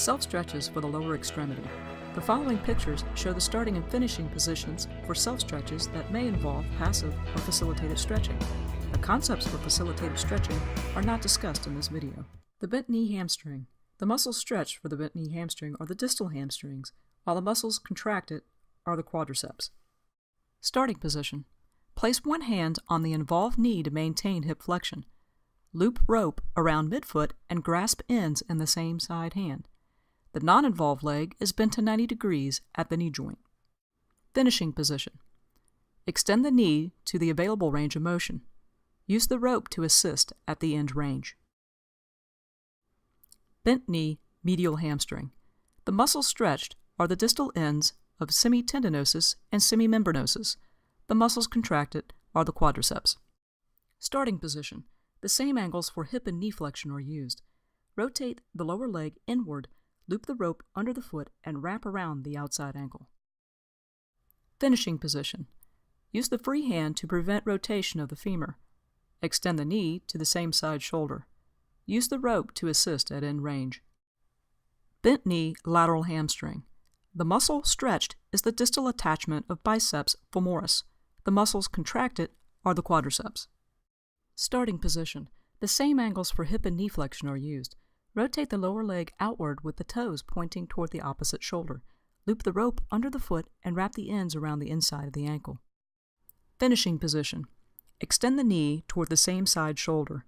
Self-stretches for the lower extremity. The following pictures show the starting and finishing positions for self-stretches that may involve passive or facilitated stretching. The concepts for facilitated stretching are not discussed in this video. The bent knee hamstring. The muscles stretched for the bent knee hamstring are the distal hamstrings, while the muscles contracted are the quadriceps. Starting position. Place one hand on the involved knee to maintain hip flexion. Loop rope around midfoot and grasp ends in the same side hand. The non-involved leg is bent to 90 degrees at the knee joint. Finishing position. Extend the knee to the available range of motion. Use the rope to assist at the end range. Bent knee, medial hamstring. The muscles stretched are the distal ends of semitendinosus and semimembranosus. The muscles contracted are the quadriceps. Starting position. The same angles for hip and knee flexion are used. Rotate the lower leg inward, loop the rope under the foot, and wrap around the outside ankle. Finishing position. Use the free hand to prevent rotation of the femur. Extend the knee to the same side shoulder. Use the rope to assist at end range. Bent knee, lateral hamstring. The muscle stretched is the distal attachment of biceps femoris. The muscles contracted are the quadriceps. Starting position. The same angles for hip and knee flexion are used. Rotate the lower leg outward with the toes pointing toward the opposite shoulder. Loop the rope under the foot and wrap the ends around the inside of the ankle. Finishing position. Extend the knee toward the same side shoulder.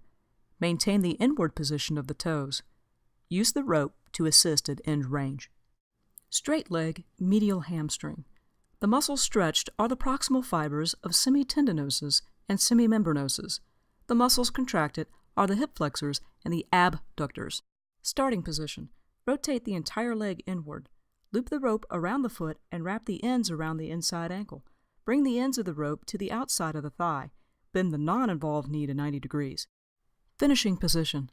Maintain the inward position of the toes. Use the rope to assist at end range. Straight leg, medial hamstring. The muscles stretched are the proximal fibers of semitendinosus and semimembranosus. The muscles contracted are the hip flexors and the abductors. Starting position. Rotate the entire leg inward. Loop the rope around the foot and wrap the ends around the inside ankle. Bring the ends of the rope to the outside of the thigh. Bend the non-involved knee to 90 degrees. Finishing position.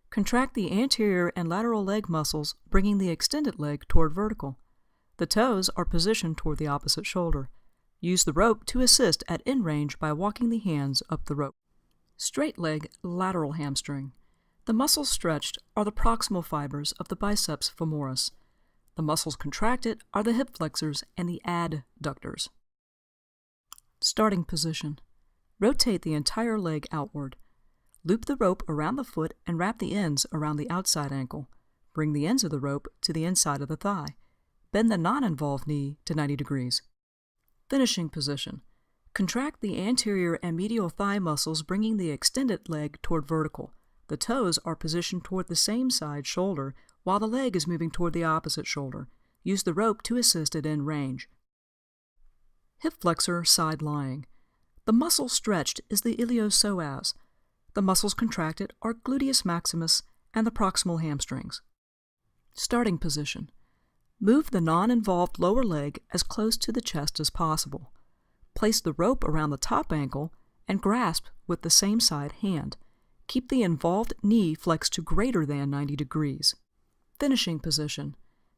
Contract the anterior and lateral leg muscles, bringing the extended leg toward vertical. The toes are positioned toward the opposite shoulder. Use the rope to assist at end range by walking the hands up the rope. Straight leg, lateral hamstring. The muscles stretched are the proximal fibers of the biceps femoris. The muscles contracted are the hip flexors and the adductors. Starting position. Rotate the entire leg outward. Loop the rope around the foot and wrap the ends around the outside ankle. Bring the ends of the rope to the inside of the thigh. Bend the non-involved knee to 90 degrees. Finishing position. Contract the anterior and medial thigh muscles, bringing the extended leg toward vertical. The toes are positioned toward the same side shoulder, while the leg is moving toward the opposite shoulder. Use the rope to assist at end range. Hip flexor, side lying. The muscle stretched is the iliopsoas. The muscles contracted are gluteus maximus and the proximal hamstrings. Starting position. Move the non-involved lower leg as close to the chest as possible. Place the rope around the top ankle and grasp with the same side hand. Keep the involved knee flexed to greater than 90 degrees. Finishing position.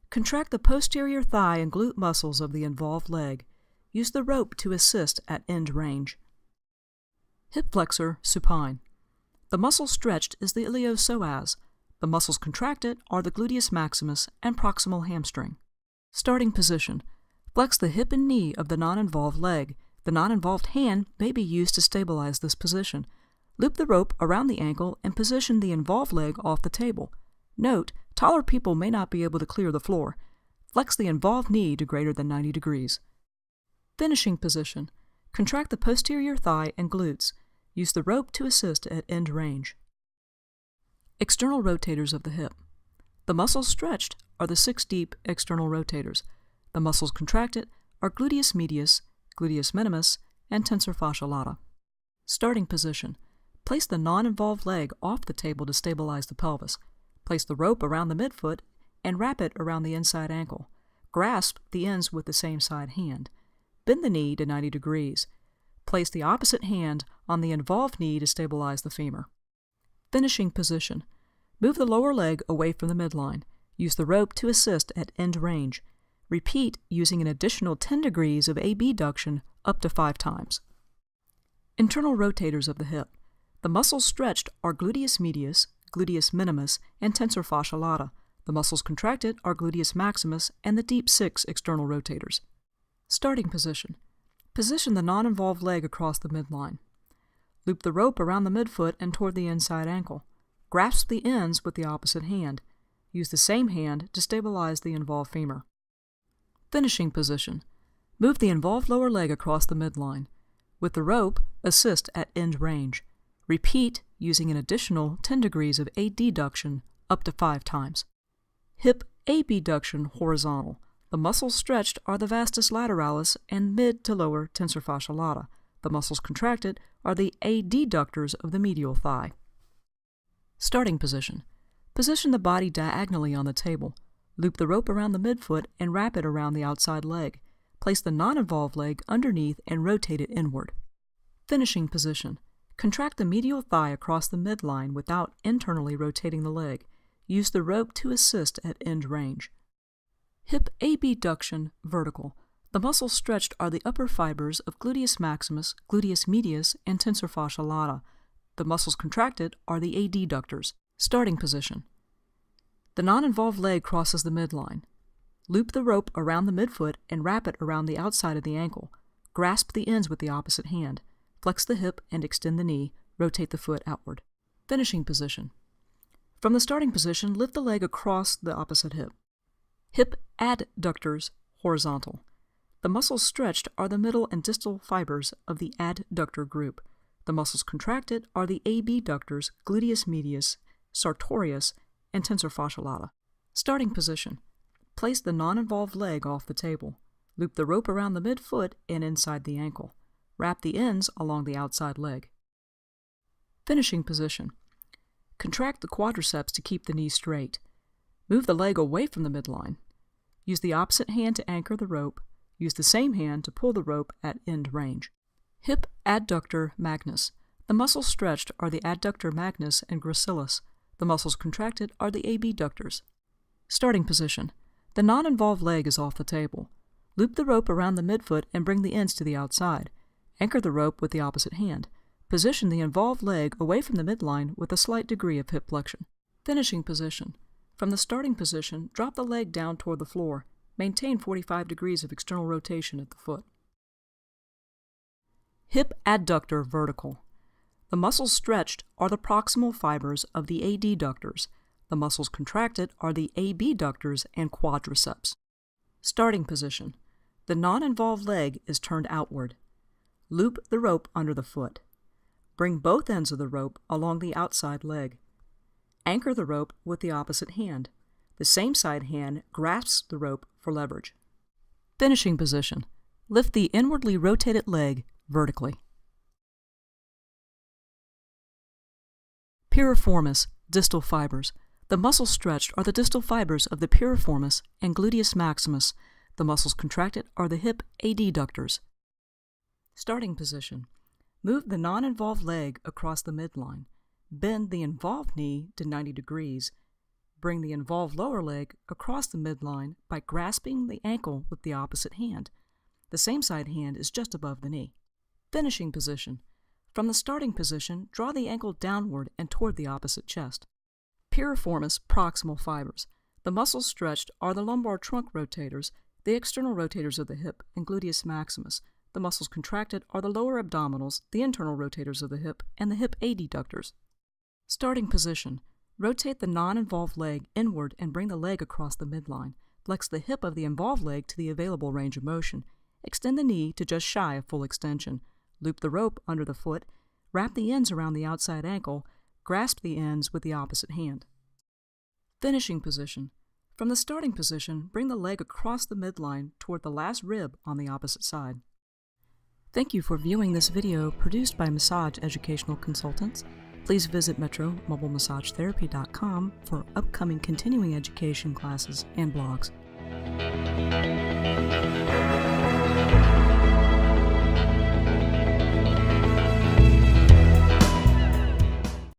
Contract the posterior thigh and glute muscles of the involved leg. Use the rope to assist at end range. Hip flexor, supine. The muscle stretched is the iliopsoas. The muscles contracted are the gluteus maximus and proximal hamstring. Starting position. Flex the hip and knee of the non-involved leg. The non-involved hand may be used to stabilize this position. Loop the rope around the ankle and position the involved leg off the table. Note, taller people may not be able to clear the floor. Flex the involved knee to greater than 90 degrees. Finishing position. Contract the posterior thigh and glutes. Use the rope to assist at end range. External rotators of the hip. The muscles stretched are the 6 deep external rotators. The muscles contracted are gluteus medius, gluteus minimus, and tensor fascia lata. Starting position. Place the non-involved leg off the table to stabilize the pelvis. Place the rope around the midfoot and wrap it around the inside ankle. Grasp the ends with the same side hand. Bend the knee to 90 degrees. Place the opposite hand on the involved knee to stabilize the femur. Finishing position. Move the lower leg away from the midline. Use the rope to assist at end range. Repeat using an additional 10 degrees of abduction up to 5 times. Internal rotators of the hip. The muscles stretched are gluteus medius, gluteus minimus, and tensor fascia lata. The muscles contracted are gluteus maximus and the deep 6 external rotators. Starting position. Position the non-involved leg across the midline. Loop the rope around the midfoot and toward the inside ankle. Grasp the ends with the opposite hand. Use the same hand to stabilize the involved femur. Finishing position. Move the involved lower leg across the midline. With the rope, assist at end range. Repeat using an additional 10 degrees of adduction up to 5 times. Hip abduction horizontal. The muscles stretched are the vastus lateralis and mid to lower tensor fascia lata. The muscles contracted are the adductors of the medial thigh. Starting position. Position the body diagonally on the table. Loop the rope around the midfoot and wrap it around the outside leg. Place the non-involved leg underneath and rotate it inward. Finishing position. Contract the medial thigh across the midline without internally rotating the leg. Use the rope to assist at end range. Hip abduction vertical. The muscles stretched are the upper fibers of gluteus maximus, gluteus medius, and tensor fascia lata. The muscles contracted are the adductors. Starting position. The non-involved leg crosses the midline. Loop the rope around the midfoot and wrap it around the outside of the ankle. Grasp the ends with the opposite hand. Flex the hip and extend the knee. Rotate the foot outward. Finishing position. From the starting position, lift the leg across the opposite hip. Hip adductors horizontal. The muscles stretched are the middle and distal fibers of the adductor group. The muscles contracted are the abductors, gluteus medius, sartorius, and tensor fascia lata. Starting position. Place the non-involved leg off the table. Loop the rope around the midfoot and inside the ankle. Wrap the ends along the outside leg. Finishing position. Contract the quadriceps to keep the knee straight. Move the leg away from the midline. Use the opposite hand to anchor the rope. Use the same hand to pull the rope at end range. Hip adductor magnus. The muscles stretched are the adductor magnus and gracilis. The muscles contracted are the abductors. Starting position. The non-involved leg is off the table. Loop the rope around the midfoot and bring the ends to the outside. Anchor the rope with the opposite hand. Position the involved leg away from the midline with a slight degree of hip flexion. Finishing position. From the starting position, drop the leg down toward the floor. Maintain 45 degrees of external rotation at the foot. Hip adductor vertical. The muscles stretched are the proximal fibers of the adductors. The muscles contracted are the abductors and quadriceps. Starting position. The non-involved leg is turned outward. Loop the rope under the foot. Bring both ends of the rope along the outside leg. Anchor the rope with the opposite hand. The same side hand grasps the rope for leverage. Finishing position. Lift the inwardly rotated leg vertically. Piriformis, distal fibers. The muscles stretched are the distal fibers of the piriformis and gluteus maximus. The muscles contracted are the hip adductors. Starting position. Move the non-involved leg across the midline. Bend the involved knee to 90 degrees. Bring the involved lower leg across the midline by grasping the ankle with the opposite hand. The same side hand is just above the knee. Finishing position. From the starting position, draw the ankle downward and toward the opposite chest. Piriformis proximal fibers. The muscles stretched are the lumbar trunk rotators, the external rotators of the hip, and gluteus maximus. The muscles contracted are the lower abdominals, the internal rotators of the hip, and the hip adductors. Starting position. Rotate the non-involved leg inward and bring the leg across the midline. Flex the hip of the involved leg to the available range of motion. Extend the knee to just shy of full extension. Loop the rope under the foot. Wrap the ends around the outside ankle. Grasp the ends with the opposite hand. Finishing position. From the starting position, bring the leg across the midline toward the last rib on the opposite side. Thank you for viewing this video produced by Massage Educational Consultants. Please visit MetroMobileMassageTherapy.com for upcoming continuing education classes and blogs.